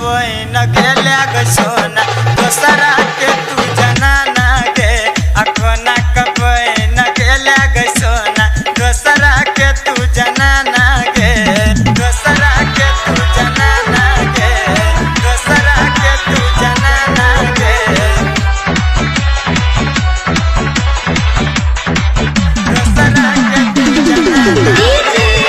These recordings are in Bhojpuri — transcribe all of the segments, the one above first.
बहन गेले ग सोना दोसरा के तू जनाना गे अखोना क बहन गेले ग सोना दोसरा के तू जनाना गे दोसरा के तू जनाना गे दोसरा के तू जनाना गे दोसरा के तू जनाना गे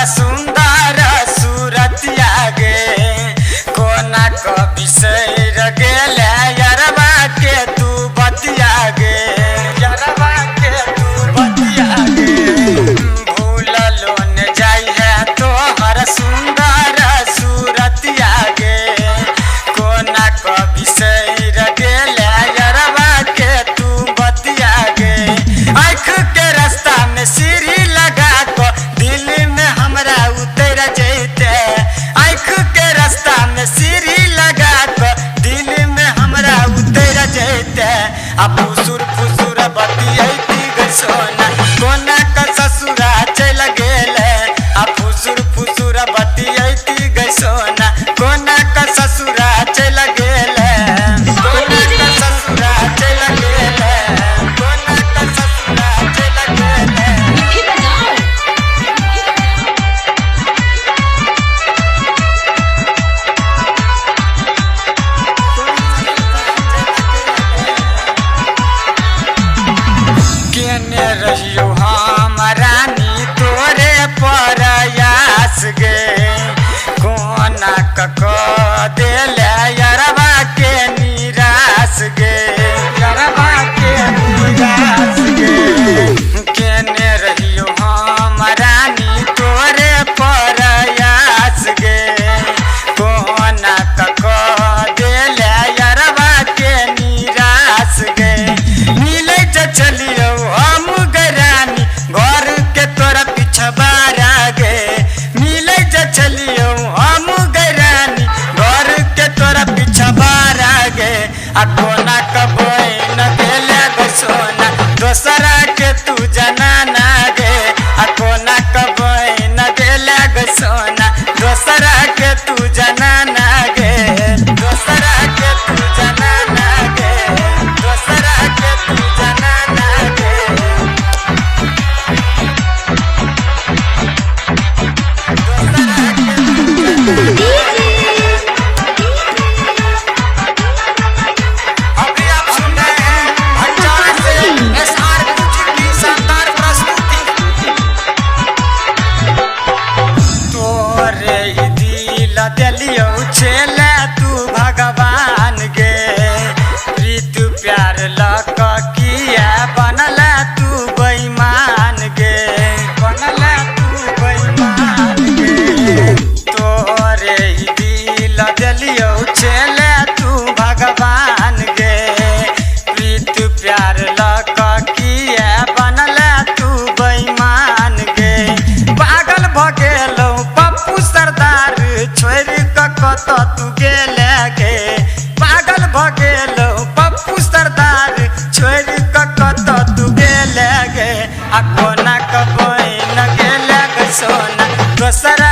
सुंदर सूरतिया गे कोना कभी सैर गेले यरवा के तू बतिया गे यरवा के तू बतिया गे भूललो न जाई है तोहर सुंदर सूरतिया गे कोना कभी सैर गेले यरवा के तू बतिया गे आँख के रास्ता में सीढ़ी लगा को दिल में हमरा उतर जैते आँख के रास्ता में सीढ़ी लगा को दिल में हमरा उतर जैते आ फुसुर फुसुर बतियैती ग सोना कोना क ससुरा चल गेले आ फुसुर फुसुर बतियैती ग सोना कोना क ससुरा चल गेले कोना क ससुरा चल गेले कोना क ससुरा चल गेले केने रहियो हम रानी तोरे प्रयास गे कोना कक देले यरवा के निराश गे यरवा के निराश गे केने रहियो हम रानी तोरे प्रयास गे कोना कक देले यरवा के निराश गे मिले चलियो हम गरानी घर के तोरा पिछबारा गे मिले चलियो हम गरानी घर के तोरा पिछबारा गे आ कोना क बहन गेले ग सोना दोसरा के तू जनाना गे आ कोना क बहन गेले ग सोना दोसरा के तू जनाना गे दोसरा के तू जनाना गे दोसरा के तू जनाना गे दोसरा के तू अभी आप सुन रहे हैं भंडारा से एसआर म्यूजिक की शानदार प्रस्तुति तोरे ही दिल दिलियो छेले तू भगवान गे प्रीत प्यार लक किया बनल तू बेईमान गे बनल तू बेईमान गे तोरे ही दिल दिलियो छेले तू भगवान गे प्रीत प्यार लक किया बनल तू बेईमान गे पागल भ गेलौ पप्पू सरदार छोड़ क कत तू गेले गे पागल भ गेलौ पप्पू सरदार छोड़ क कत तू गेले गे आ कोना क बहन गेले ग सोना दोसरा